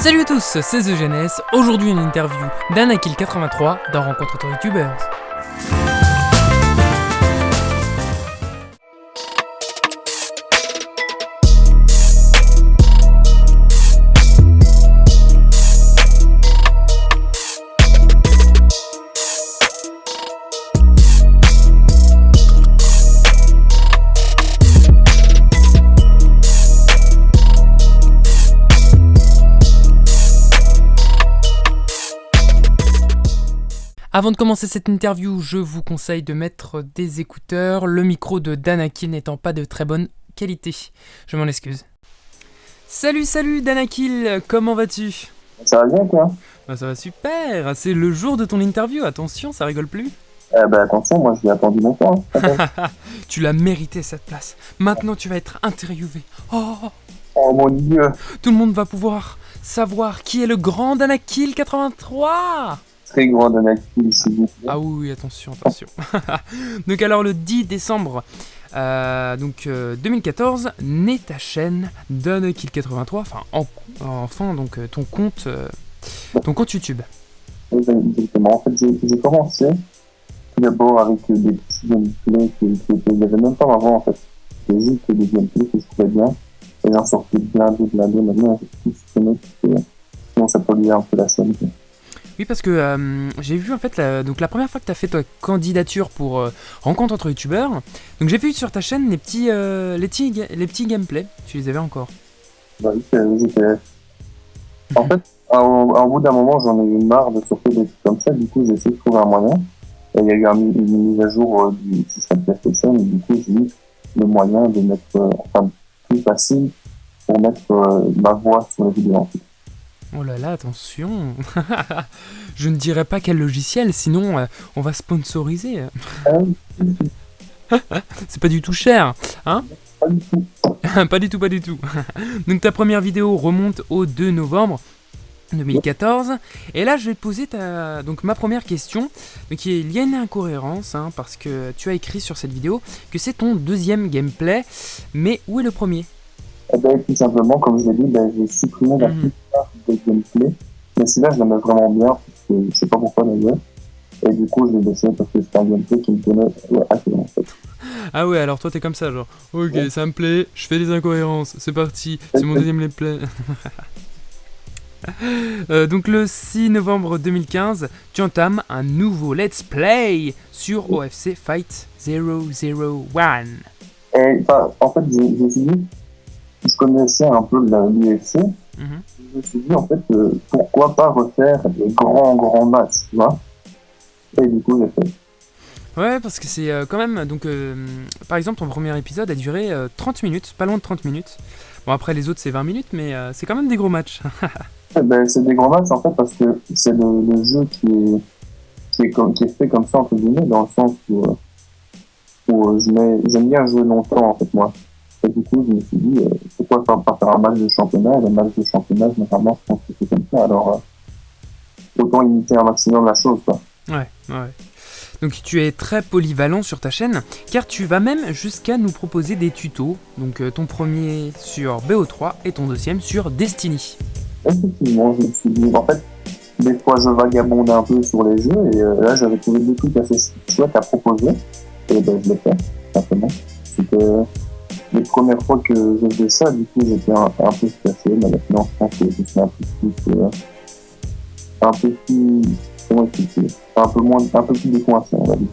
Salut à tous, c'est The Jeunesse. Aujourd'hui une interview d'Anakil83 dans Rencontre entre YouTubers. Avant de commencer cette interview, je vous conseille de mettre des écouteurs, le micro de Danakil n'étant pas de très bonne qualité. Je m'en excuse. Salut Danakil, comment vas-tu ? Ça va bien, toi? Ça va super, c'est le jour de ton interview, attention, ça rigole plus. Attention, moi je l'ai attendu longtemps. Tu l'as mérité cette place, maintenant tu vas être interviewé. Oh mon Dieu! Tout le monde va pouvoir savoir qui est le grand Danakil83. Très grand Danakil, s'il vous plaît. Ah oui, attention. Donc alors le 10 décembre 2014, naît ta chaîne Danakil83, enfin ton compte YouTube. Exactement. En fait, j'ai commencé tout d'abord avec des petits gameplays qui étaient... Il n'y avait même pas avant, en fait. C'était juste des gameplays que je trouvais bien. Et j'en sortais blindé. Maintenant, j'ai tout supprimé. Sinon, ça polluait un peu la scène. Oui, parce que j'ai vu en fait la première fois que tu as fait ta candidature pour Rencontre entre YouTubers, donc j'ai vu sur ta chaîne les petits gameplays, tu les avais encore. Bah oui, j'étais... En fait, au bout d'un moment, j'en ai eu marre de sortir des trucs comme ça, du coup j'ai essayé de trouver un moyen. Et il y a eu une mise à jour du système PlayStation, et du coup j'ai eu le moyen de mettre, plus facile pour mettre ma voix sur les vidéos en fait. Oh là là, attention. Je ne dirais pas quel logiciel, sinon on va sponsoriser. C'est pas du tout cher, hein? Pas du tout. Donc ta première vidéo remonte au 2 novembre 2014. Et là, je vais te poser ma première question. Donc il y a une incohérence, hein, parce que tu as écrit sur cette vidéo que c'est ton deuxième gameplay. Mais où est le premier? Tout simplement, comme je l'ai dit, j'ai supprimé la plupart des gameplays. Mais celui-là, je l'aimais vraiment bien, parce que je sais pas pourquoi d'ailleurs. Et du coup, je l'ai laissé parce que c'était un gameplay qui me tenait assez bien en fait. Ah ouais, alors toi t'es comme ça, genre, ok, ouais. Ça me plaît, je fais des incohérences, c'est parti, c'est mon deuxième gameplay. Donc le 6 novembre 2015, tu entames un nouveau let's play sur OFC Fight 001. Et en fait, je me suis dit, je connaissais un peu l'UFC, je me suis dit en fait, pourquoi pas refaire des grands matchs, tu vois. Et du coup, j'ai fait. Ouais, parce que c'est quand même, donc par exemple ton premier épisode a duré 30 minutes, pas loin de 30 minutes. Bon après les autres c'est 20 minutes, mais c'est quand même des gros matchs. C'est des gros matchs en fait parce que c'est le jeu qui est fait comme ça entre guillemets, dans le sens où j'aime bien jouer longtemps en fait moi. Et du coup je me suis dit pourquoi pas faire un match de championnat. Les matchs de championnat généralement je pense que c'est comme ça, alors autant limiter un maximum la chose quoi. Ouais. Donc tu es très polyvalent sur ta chaîne, car tu vas même jusqu'à nous proposer des tutos. Donc ton premier sur BO3 et ton deuxième sur Destiny. Effectivement, je me suis dit, en fait, des fois je vagabonde un peu sur les jeux, et là j'avais trouvé des trucs assez chouettes à proposer, et je l'ai fait, simplement. C'était les premières fois que je faisais ça, du coup j'étais un peu stressé, mais maintenant je pense que je suis un peu plus décoincé, on va dire.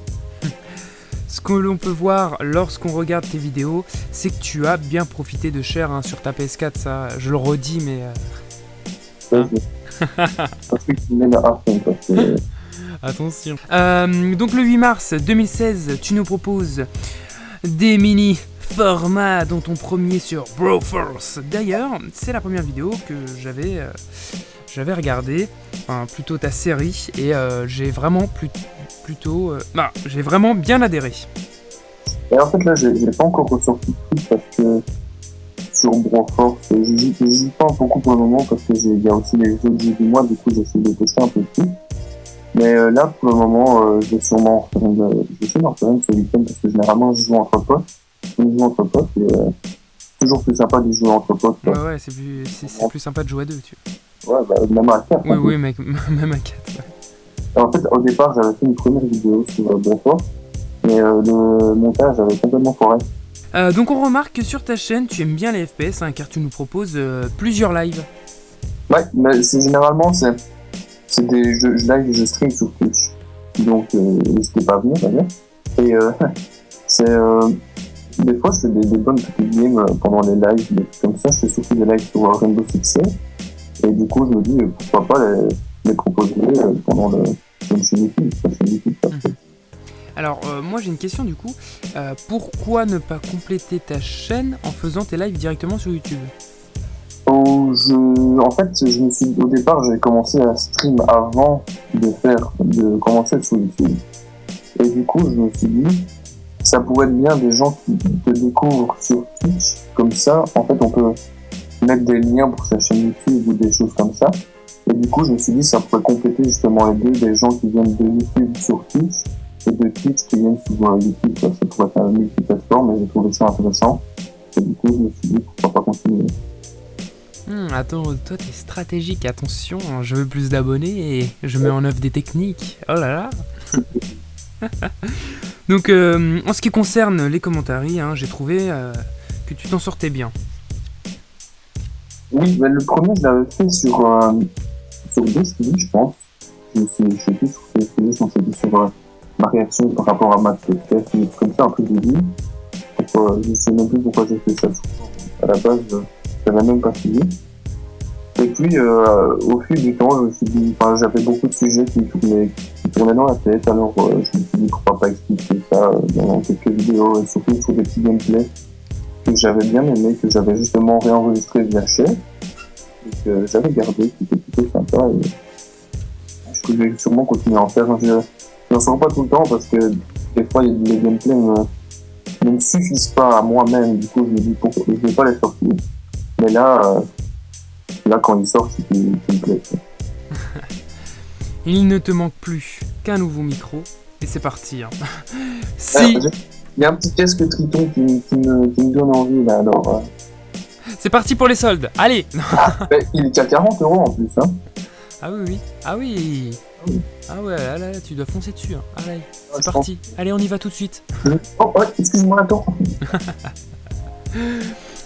Ce que l'on peut voir lorsqu'on regarde tes vidéos, c'est que tu as bien profité de Cher sur ta PS4, ça, je le redis, mais... Attention. Donc le 8 mars 2016, tu nous proposes des mini formats, dont ton premier sur Broforce. D'ailleurs, c'est la première vidéo que j'avais regardé, enfin plutôt ta série, et j'ai vraiment j'ai vraiment bien adhéré. Et en fait là, j'ai pas encore ressorti tout parce que sur Broforce, j'y pense beaucoup pour le moment parce que il y a aussi les autres jeux du mois, du coup j'essaie de tester un peu plus. Mais là pour le moment, je vais sûrement en faire une ce week-end parce que généralement je joue entre potes. Et toujours plus sympa de jouer entre potes. Ouais, c'est plus sympa de jouer à deux, tu vois. Ouais, bah, même à 4. Oui, oui, mec, même à 4. En fait, au départ, j'avais fait une première vidéo sur Bonfort, mais le montage avait complètement foiré. Donc on remarque que sur ta chaîne, tu aimes bien les FPS, hein, car tu nous proposes plusieurs lives. Ouais, mais c'est des jeux live et je stream sur Twitch. Donc, n'hésitez pas à venir d'ailleurs. Et c'est des fois, je fais des bonnes petites games pendant les lives, des trucs comme ça. Je fais surtout des lives sur Rainbow Six Siege. Et du coup, je me dis, pourquoi pas les proposer pendant sur une chaîne YouTube. Sur une chaîne YouTube, ça. Alors, moi j'ai une question du coup. Pourquoi ne pas compléter ta chaîne en faisant tes lives directement sur YouTube? En fait, au départ, j'ai commencé à stream avant de commencer sur YouTube. Et du coup, je me suis dit, ça pourrait être bien des gens qui te découvrent sur Twitch. Comme ça, en fait, on peut mettre des liens pour sa chaîne YouTube ou des choses comme ça. Et du coup, je me suis dit, ça pourrait compléter justement les deux, des gens qui viennent de YouTube sur Twitch et de Twitch qui viennent sur YouTube. Ça pourrait être un multiplateforme et j'ai trouvé ça intéressant. Et du coup, je me suis dit, pourquoi pas continuer. Attends, toi t'es stratégique, attention, hein, je veux plus d'abonnés et je mets en œuvre des techniques. Oh là là. Donc en ce qui concerne les commentaires, hein, j'ai trouvé que tu t'en sortais bien. Oui, ben, le premier, je l'avais fait sur Destiny, je pense. Je sais plus sur quel sujet, je pense que c'était sur ma réaction par rapport à ma test, comme ça, un peu début. Je sais même plus pourquoi j'ai fait ça. À la base, je n'avais même pas suivi. Et puis, au fil du temps, je me suis dit, j'avais beaucoup de sujets qui tournaient dans la tête, alors je me suis dit pourquoi pas expliquer ça dans quelques vidéos, et surtout sur des petits gameplays que j'avais bien aimé, que j'avais justement réenregistré via Share, et que j'avais gardé, qui était plutôt sympa, et je vais sûrement continuer à en faire. Je n'en sors pas tout le temps parce que des fois, les gameplays ne me suffisent pas à moi-même, du coup, je me dis pourquoi je ne vais pas les sortir. Mais là, quand ils sortent, c'est qu'ils me plaisent. Il ne te manque plus qu'un nouveau micro et c'est parti. Hein. Si. Il y a un petit casque Triton qui me donne envie là, alors. C'est parti pour les soldes, allez. Il est à 40 € en plus, hein. Ah oui, oui. Ah oui. Ah ouais, là, tu dois foncer dessus. Hein. Allez, c'est parti. Allez, on y va tout de suite. Oh, ouais, excuse-moi, attends.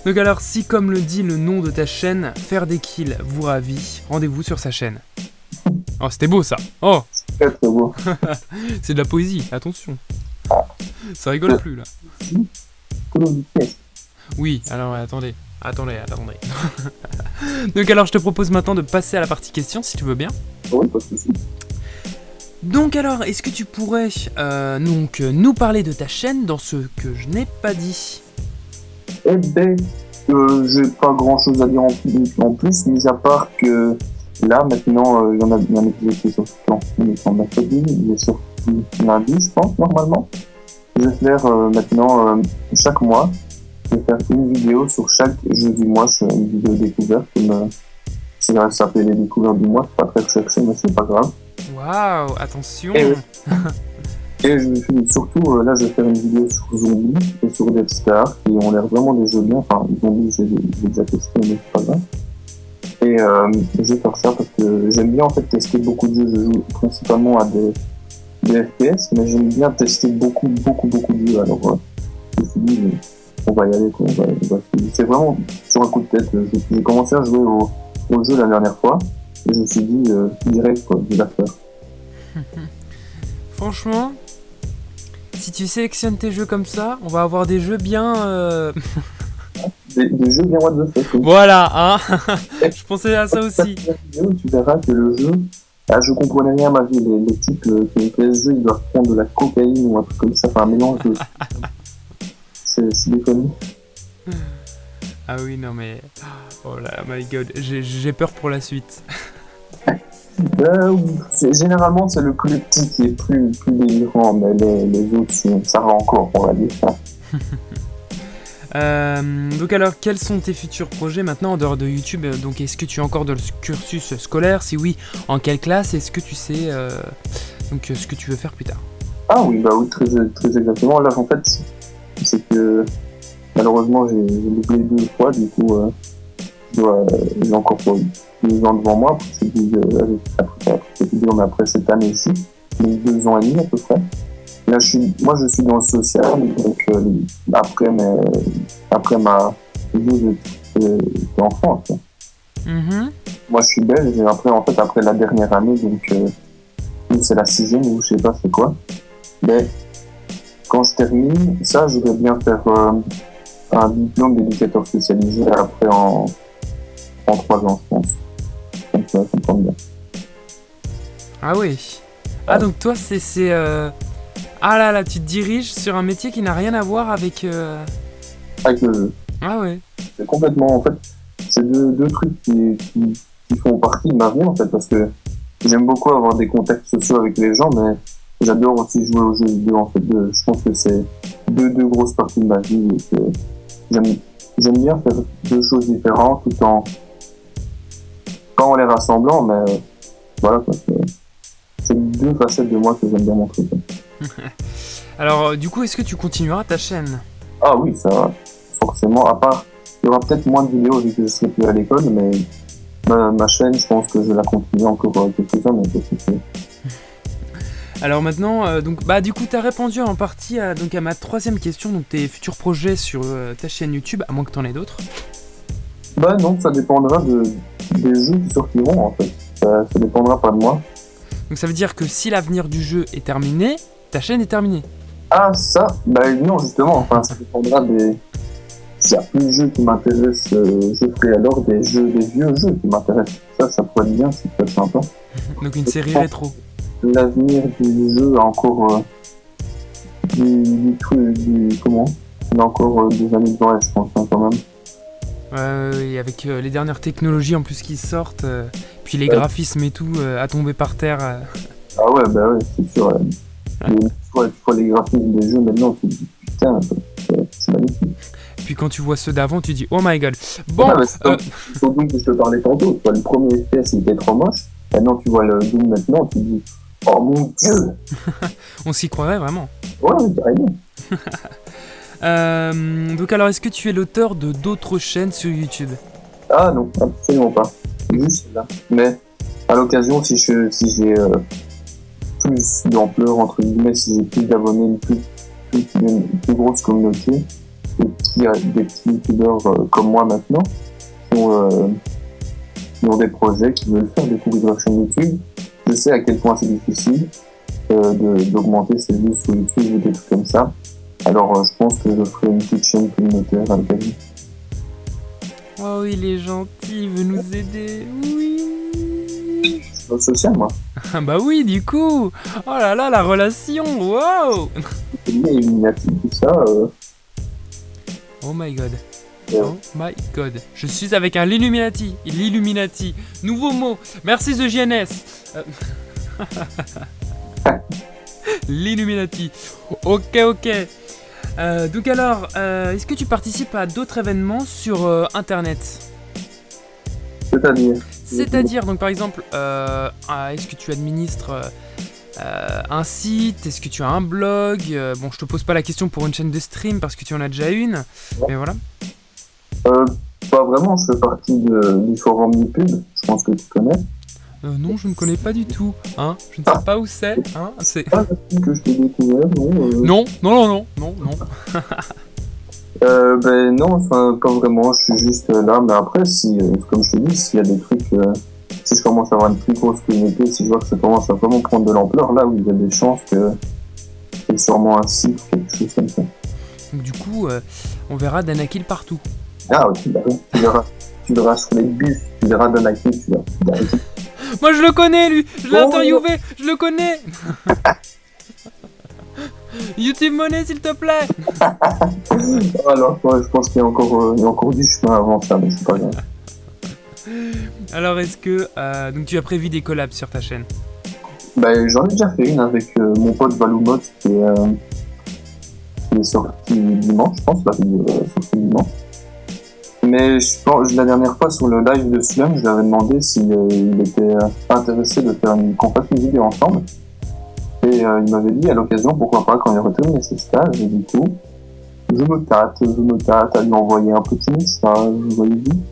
Donc alors, si comme le dit le nom de ta chaîne, faire des kills vous ravit, rendez-vous sur sa chaîne. Oh, c'était beau ça. Oh. C'est très beau. C'est de la poésie, attention. Ça rigole plus là. Oui, alors attendez. Donc alors je te propose maintenant de passer à la partie questions si tu veux bien. Oui, pas de souci. Donc alors, est-ce que tu pourrais nous parler de ta chaîne dans ce que je n'ai pas dit? Eh ben, j'ai pas grand chose à dire en plus, mis à part que là maintenant, il y en a un épisode qui est sorti en mercredi, il est sorti lundi, je pense, normalement. Je vais faire maintenant, chaque mois, je vais faire une vidéo sur chaque jeu du mois. Je fais une vidéo découverte, ça s'appelle les découvertes du mois, c'est pas très recherché, mais c'est pas grave. Waouh, attention. Et surtout, là, je vais faire une vidéo sur Zombies et sur Death Star, qui ont l'air vraiment des jeux bien. Enfin, Zombies, j'ai déjà testé, mais c'est pas grave. Et je vais faire ça parce que j'aime bien en fait tester beaucoup de jeux. Je joue principalement à des FPS, mais j'aime bien tester beaucoup de jeux. Alors, je me suis dit, on va y aller, quoi. C'est vraiment sur un coup de tête. J'ai commencé à jouer au jeu la dernière fois, et je me suis dit, direct, quoi, je vais la faire. Franchement, si tu sélectionnes tes jeux comme ça, on va avoir des jeux bien... Des jeux bien what the fuck. Voilà, hein. Je pensais à ça aussi. Tu verras que le jeu... Ah, je comprenais rien à ma vie. Les types qui ont fait ce jeu, ils doivent prendre de la cocaïne ou un truc comme ça. Enfin, un mélange de... C'est déconné. Ah oui, non mais... Oh là, my god, j'ai peur pour la suite. Généralement, c'est le plus petit qui est plus délirant, mais les autres, ça va encore, on va dire ça. Donc alors, quels sont tes futurs projets maintenant en dehors de YouTube? Donc est-ce que tu es encore dans le cursus scolaire? Si oui, en quelle classe? Est-ce que tu sais ce que tu veux faire plus tard? Ah oui, bah oui, très, très exactement. Là, en fait, c'est que malheureusement, j'ai doublé 2 fois, du coup, j'ai encore pas eu. 2 ans devant moi, après cette vidéo, mais après cette année-ci, donc 2 ans et demi à peu près. Là, moi, je suis dans le social, donc après ma vie d'enfant. Mhm. Moi, je suis belge, et après la dernière année, donc c'est la 6e, ou je sais pas c'est quoi. Mais quand je termine, ça, je vais bien faire un diplôme d'éducateur spécialisé après en 3 ans, je pense. Comme ça me semble bien. Ah oui. Ah donc toi c'est ah là tu te diriges sur un métier qui n'a rien à voir avec Avec le jeu. Ah ouais. C'est complètement, en fait, c'est deux trucs qui font partie de ma vie, en fait, parce que j'aime beaucoup avoir des contacts sociaux avec les gens, mais j'adore aussi jouer aux jeux vidéo, en fait. Je pense que c'est deux grosses parties de ma vie, et que j'aime bien faire 2 choses différentes tout en pas en les rassemblant, mais voilà, quoi. C'est 2 facettes de moi que j'aime bien montrer. Alors du coup, est-ce que tu continueras ta chaîne? Ah oui, ça, forcément, à part, il y aura peut-être moins de vidéos vu que je serai plus à l'école, mais ma chaîne, je pense que je vais la continuer encore quelques années. Alors maintenant, donc bah du coup t'as répondu en partie à ma 3e question, donc tes futurs projets sur ta chaîne YouTube, à moins que t'en aies d'autres. Bah non, ça dépendra des jeux qui sortiront, en fait. Ça dépendra pas de moi. Donc ça veut dire que si l'avenir du jeu est terminé, ta chaîne est terminée. Ah ça, bah non justement, enfin ça dépendra s'il y a plus de jeux qui m'intéressent, je ferai alors des vieux jeux qui m'intéressent. Ça pourrait être bien, ça peut être sympa. Donc une série rétro. L'avenir du jeu a encore comment il y a encore des années devant elle, je pense, hein, quand même. Et avec les dernières technologies en plus qui sortent, puis les graphismes et tout à tomber par terre. Ah ouais, bah ouais, c'est sûr. Tu vois les graphismes des jeux maintenant, tu te dis putain, c'est magnifique. Puis quand tu vois ceux d'avant, tu dis oh my god. Bon, c'est au Doom que je te parlais tantôt. Tu vois, le premier FPS il était trop moche. Maintenant tu vois le Doom maintenant, tu dis oh mon dieu. On s'y croirait vraiment. Ouais, carrément. Donc alors, est-ce que tu es l'auteur de d'autres chaînes sur YouTube? Ah non, absolument pas. Juste là. Mais à l'occasion, si j'ai plus d'ampleur, entre guillemets, si j'ai plus d'abonnés, une plus grosse communauté, et qu'il y a des petits youtubeurs comme moi maintenant, qui ont des projets, qui veulent faire découvrir leur chaîne YouTube, je sais à quel point c'est difficile d'augmenter ses vues sur YouTube ou des trucs comme ça. Alors je pense que je ferai une petite chaîne communautaire à l'occasion. Oh, il est gentil, il veut nous aider, oui. Je suis social, moi. Bah oui, du coup. Oh là là, la relation, wow. Illuminati, tout ça. Oh my god. Oh my god. Je suis avec un l'Illuminati. L'Illuminati. Nouveau mot. Merci The GNS. L'Illuminati. Ok. Donc alors, est-ce que tu participes à d'autres événements sur Internet? C'est-à-dire, donc par exemple, est-ce que tu administres un site? Est-ce que tu as un blog? Bon, je te pose pas la question pour une chaîne de stream parce que tu en as déjà une, mais voilà. Pas vraiment, je fais partie du forum YouTube, je pense que tu connais. Non, je ne connais pas du tout, hein. Je ne sais pas où c'est, hein. C'est pas que je t'ai découvert, non. Non. Ben non, enfin pas vraiment, je suis juste là, mais après si, comme je te dis, s'il y a des trucs, si je commence à avoir une plus grosse communauté, si je vois que ça commence à vraiment prendre de l'ampleur, là où il y a des chances que c'est sûrement un site ou quelque chose comme ça. Donc du coup, on verra Danakil partout. Ah ok, bah oui, tu verras sur les bus, tu verras Danakil, tu verras. Moi je le connais lui, je l'ai interviewé, je le connais. YouTube Money s'il te plaît. Alors je pense qu'il y a encore du chemin avant ça, mais c'est pas grave. Alors est-ce que donc tu as prévu des collabs sur ta chaîne? Ben j'en ai déjà fait une avec mon pote Valoumot qui est sorti dimanche, je pense, la vidéo est sortie dimanche. Mais je pense, la dernière fois sur le live de Slum, je lui avais demandé s'il était intéressé de faire qu'on fasse une vidéo ensemble. Et il m'avait dit à l'occasion, pourquoi pas, quand il aurait terminé ses stages. Et du coup, je me tâte à lui envoyer un petit message, voyez-vous.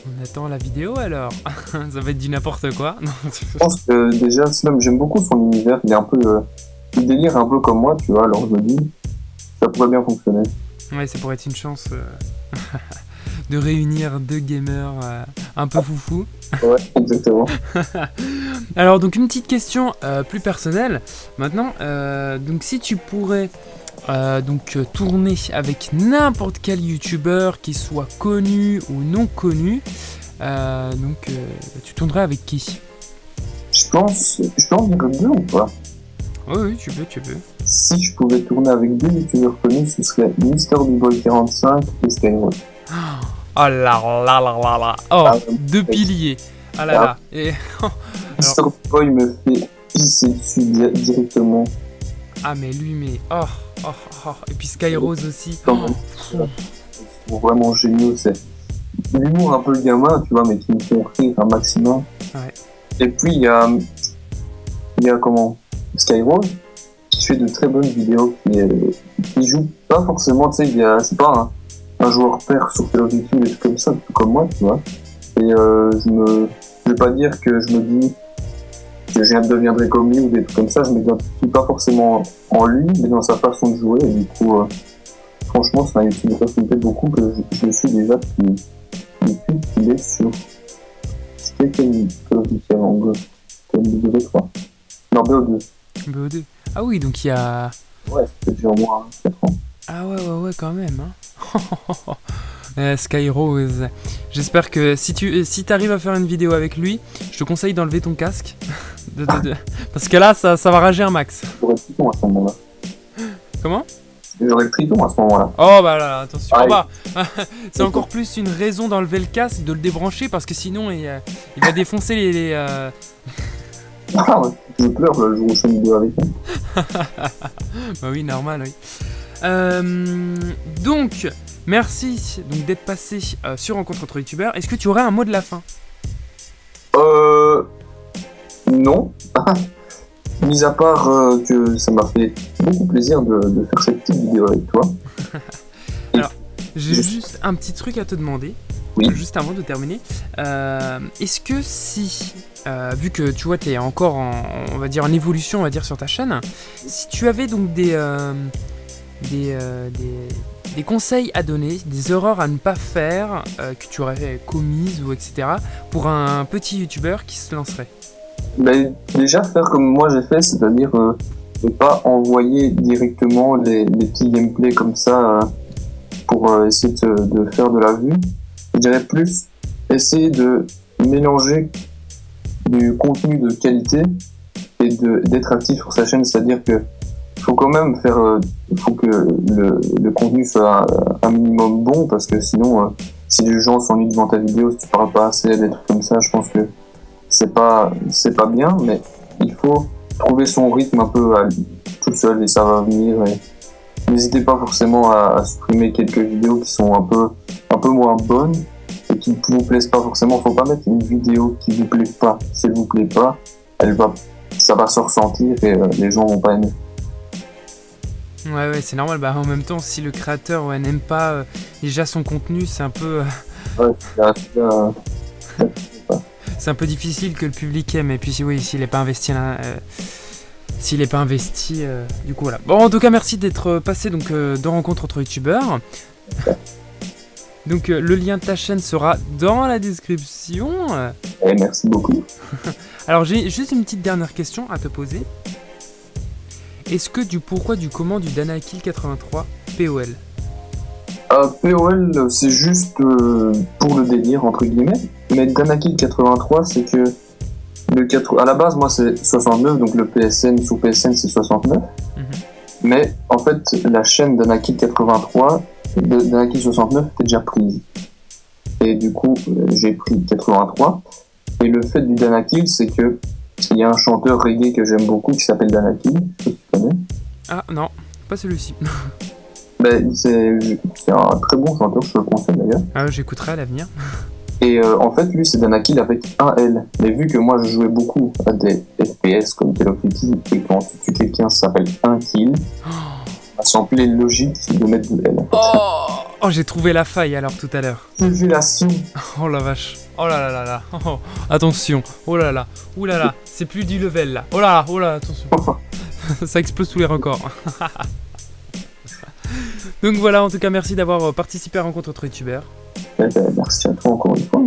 On on attend la vidéo alors. Ça va être du n'importe quoi. Non. Je pense que déjà, Slum, j'aime beaucoup son univers. Il est un peu. Il délire un peu comme moi, tu vois. Alors je me dis, ça pourrait bien fonctionner. Ouais, ça pourrait être une chance de réunir deux gamers un peu foufou. Ouais, exactement. Alors, donc, une petite question plus personnelle. Maintenant, donc, si tu pourrais tourner avec n'importe quel youtubeur, qui soit connu ou non connu, tu tournerais avec qui? Je peux en dire deux ou pas? Oui, tu peux. Si je pouvais tourner avec deux youtubeurs connus, ce serait MrBoy45 et Skyrod. Oh là. Oh, deux piliers. Ah là là. Et... MrBoy me fait pisser dessus directement. Ah, mais lui, mais... Oh. Et puis Skyrose aussi. Ils sont vraiment géniaux. C'est l'humour un peu gamin, tu vois, mais qui me font rire un maximum. Ouais. Et puis, il y a Skyrose, qui fait de très bonnes vidéos, qui joue pas forcément, tu sais, c'est pas un joueur père sur Call of Duty, des trucs comme ça, comme moi, tu vois. Et je vais pas dire que je me dis que je deviendrai comme lui ou des trucs comme ça, je m'identifie pas forcément en lui, mais dans sa façon de jouer, et du coup, franchement, c'est un youtubeur qui me plaît beaucoup, que je suis déjà depuis qu'il est sur... C'était quel Call of Duty avant BO3? Non, BO2. BO2. Ah oui, donc il y a... Ouais, c'était déjà au moins 4 ans. Ah ouais, quand même. Hein. Skyrose. J'espère que si t'arrives à faire une vidéo avec lui, je te conseille d'enlever ton casque. Parce que là, ça va rager un max. J'aurais le Triton à ce moment-là. Comment? J'aurais le Triton à ce moment-là. Oh bah là, attention. Ah, oh, bah. C'est encore plus une raison d'enlever le casque, de le débrancher, parce que sinon il va défoncer les Ah ouais, je pleure le jour où je fais une vidéo avec lui. Bah oui, normal, oui. Donc, merci d'être passé sur Rencontre entre youtubeurs. Est-ce que tu aurais un mot de la fin? Non. Mis à part que ça m'a fait beaucoup plaisir de faire cette petite vidéo avec toi. Alors, j'ai juste un petit truc à te demander. Oui. Juste avant de terminer. Est-ce que si, vu que tu vois, tu es encore on va dire en évolution, on va dire, sur ta chaîne, si tu avais donc des conseils à donner, des erreurs à ne pas faire, que tu aurais commises ou etc. pour un petit youtubeur qui se lancerait? Ben, déjà faire comme moi j'ai fait, c'est-à-dire ne pas envoyer directement les petits gameplays comme ça pour essayer de faire de la vue. Je dirais plus essayer de mélanger du contenu de qualité et d'être actif sur sa chaîne, c'est-à-dire que faut quand même faut que le contenu soit un minimum bon, parce que sinon si les gens s'ennuient devant ta vidéo, si tu parles pas assez, des trucs comme ça, je pense que c'est pas bien, mais il faut trouver son rythme un peu tout seul et ça va venir. Et n'hésitez pas forcément à supprimer quelques vidéos qui sont un peu moins bonnes et qui ne vous plaisent pas forcément. Faut pas mettre une vidéo qui vous plaît pas. Si elle vous plaît pas, ça va se ressentir et les gens vont pas aimer. Ouais, c'est normal. Bah, en même temps, si le créateur n'aime pas déjà son contenu, c'est un peu... c'est un peu difficile que le public aime. Et puis oui, s'il n'est pas investi là... du coup voilà. Bon, en tout cas, merci d'être passé donc dans Rencontre entre youtubeurs. Donc le lien de ta chaîne sera dans la description. Et merci beaucoup. Alors j'ai juste une petite dernière question à te poser. Est-ce que du pourquoi du comment du Danakil83 POL? POL, c'est juste pour le délire entre guillemets. Mais Danakil83, c'est que à la base, moi c'est 69, donc le PSN sous PSN c'est 69. Mais en fait, la chaîne Danakil83, Danakil69 était déjà prise. Et du coup, j'ai pris 83. Et le fait du Danakil, c'est que il y a un chanteur reggae que j'aime beaucoup qui s'appelle Danakil. Je sais pas si tu connais. Ah non, pas celui-ci. Ben, c'est un très bon chanteur, je te le conseille d'ailleurs. Ah, j'écouterai à l'avenir. Et en fait, lui, c'est Danakil avec un L. Mais vu que moi, je jouais beaucoup à des FPS comme Call of Duty, et quand tu tues quelqu'un, ça s'appelle un kill, ça semblait logique de mettre du L. Oh, Oh, j'ai trouvé la faille alors tout à l'heure. Révélation. Oh la vache. Oh là là là là. Oh, attention. Oh là là. Ouh là là. C'est plus du level là. Oh là, attention. Ça explose tous les records. Donc voilà, en tout cas, merci d'avoir participé à Rencontre entre youtubeurs. Eh ben, merci à toi encore une fois.